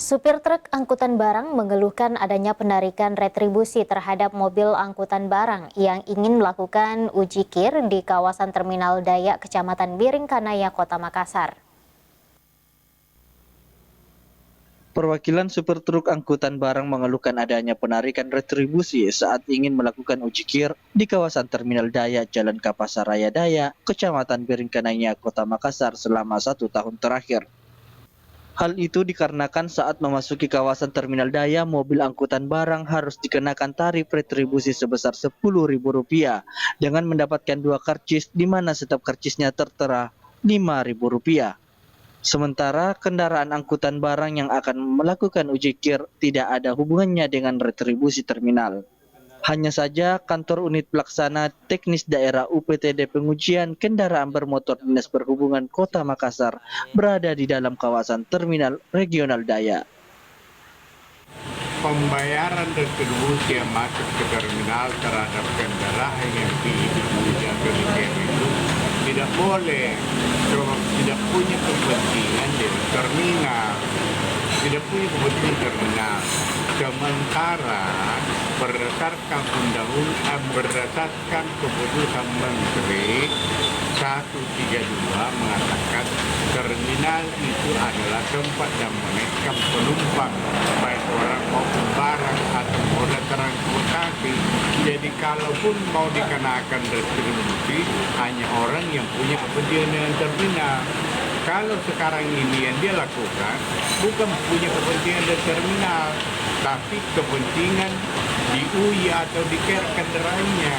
Supir truk angkutan barang mengeluhkan adanya penarikan retribusi terhadap mobil angkutan barang yang ingin melakukan uji kir di kawasan Terminal Dayak, Kecamatan Biringkanaya, Kota Makassar. Perwakilan supir truk angkutan barang mengeluhkan adanya penarikan retribusi saat ingin melakukan uji kir di kawasan Terminal Dayak, Jalan Kapasaraya Dayak, Kecamatan Biringkanaya, Kota Makassar selama 1 tahun terakhir. Hal itu dikarenakan saat memasuki kawasan Terminal Daya, mobil angkutan barang harus dikenakan tarif retribusi sebesar Rp10.000 dengan mendapatkan 2 karcis di mana setiap karcisnya tertera Rp5.000. Sementara kendaraan angkutan barang yang akan melakukan uji kir tidak ada hubungannya dengan retribusi terminal. Hanya saja kantor unit pelaksana teknis daerah UPTD pengujian kendaraan bermotor Dinas Perhubungan Kota Makassar berada di dalam kawasan Terminal Regional Daya. Pembayaran retribusi yang masuk ke terminal terhadap kendaraan yang diuji atau dikirim itu tidak boleh, tidak punya kepentingan di terminal, tidak punya kepentingan terminal. Sementara berdasarkan keputusan Menteri 132 mengatakan terminal itu adalah tempat yang mengekskan penumpang baik orang maupun barang atau moda transportasi. Jadi kalaupun mau dikenakan retribusi hanya orang yang punya kepentingan dengan terminal. Kalau sekarang ini yang dia lakukan bukan punya kepentingan dari terminal, tapi kepentingan di UI atau di kendaraannya,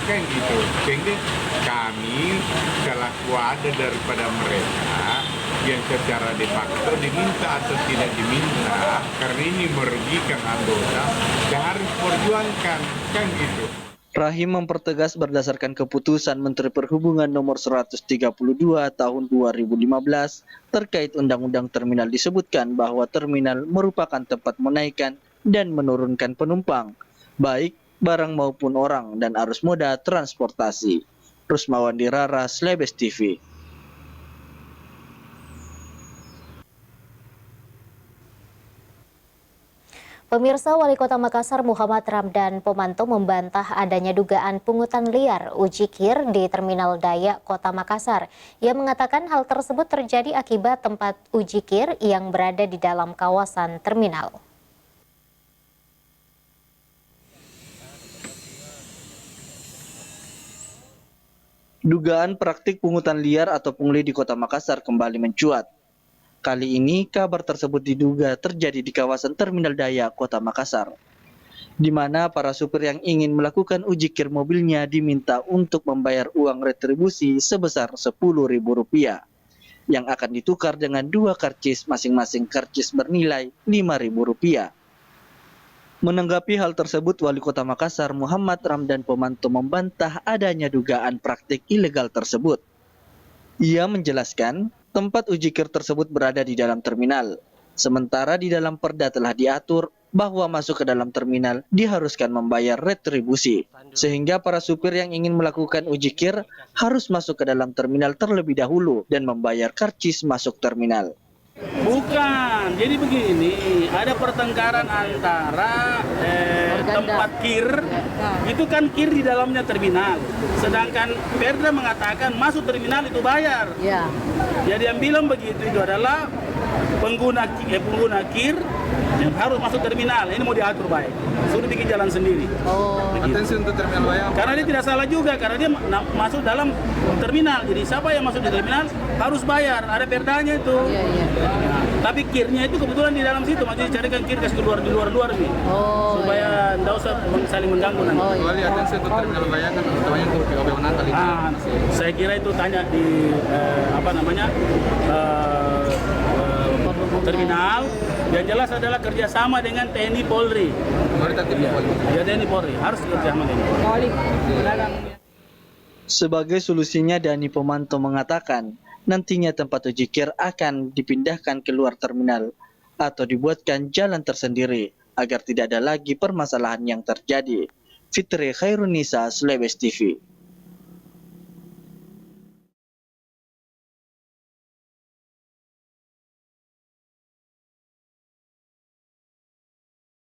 kan gitu. Sehingga kami selaku ada daripada mereka yang secara de facto diminta atau tidak diminta, karena ini merugikan anggota, yang harus perjuangkan, kan gitu. Rahim mempertegas berdasarkan keputusan Menteri Perhubungan Nomor 132 Tahun 2015 terkait Undang-Undang Terminal disebutkan bahwa terminal merupakan tempat menaikkan dan menurunkan penumpang, baik barang maupun orang dan arus moda transportasi. Rusmawan Dirara, Slebes TV. Pemirsa, Wali Kota Makassar Muhammad Ramdan Pomanto membantah adanya dugaan pungutan liar uji kir di Terminal Dayak, Kota Makassar. Ia mengatakan hal tersebut terjadi akibat tempat uji kir yang berada di dalam kawasan terminal. Dugaan praktik pungutan liar atau pungli di Kota Makassar kembali mencuat. Kali ini kabar tersebut diduga terjadi di kawasan Terminal Daya, Kota Makassar, di mana para supir yang ingin melakukan uji kir mobilnya diminta untuk membayar uang retribusi sebesar Rp10.000 yang akan ditukar dengan 2 karcis, masing-masing karcis bernilai Rp5.000. Menanggapi hal tersebut, Wali Kota Makassar Muhammad Ramdan Pomanto membantah adanya dugaan praktik ilegal tersebut. Ia menjelaskan tempat uji kir tersebut berada di dalam terminal. Sementara di dalam perda telah diatur bahwa masuk ke dalam terminal diharuskan membayar retribusi. Sehingga para supir yang ingin melakukan uji kir harus masuk ke dalam terminal terlebih dahulu dan membayar karcis masuk terminal. Bukan, jadi begini, ada pertengkaran antara tempat kir, itu kan kir di dalamnya terminal. Sedangkan Perda mengatakan masuk terminal itu bayar. Ya. Jadi yang bilang begitu itu adalah pengguna kir yang harus masuk terminal. Ini mau diatur baik, sudah bikin jalan sendiri. Atensi untuk terminal bayar. Karena dia tidak salah juga, karena dia masuk dalam terminal. Jadi siapa yang masuk di terminal harus bayar, ada perdanya itu. Nah, tapi kirnya itu kebetulan di dalam situ, masih dicarikan kir kasih di luar nih, supaya tidak usah saling mengganggu nanti. Wali atensi untuk terminal bayar kan utamanya untuk POB Menata. Saya kira itu tanya di terminal. Yang jelas adalah kerjasama dengan TNI Polri. Ya, TNI Polri harus kerjasama dengan Polri. Sebagai solusinya, Dani Pomanto mengatakan nantinya tempat uji kir akan dipindahkan keluar terminal atau dibuatkan jalan tersendiri agar tidak ada lagi permasalahan yang terjadi. Fitri Khairunisa, Slebes TV.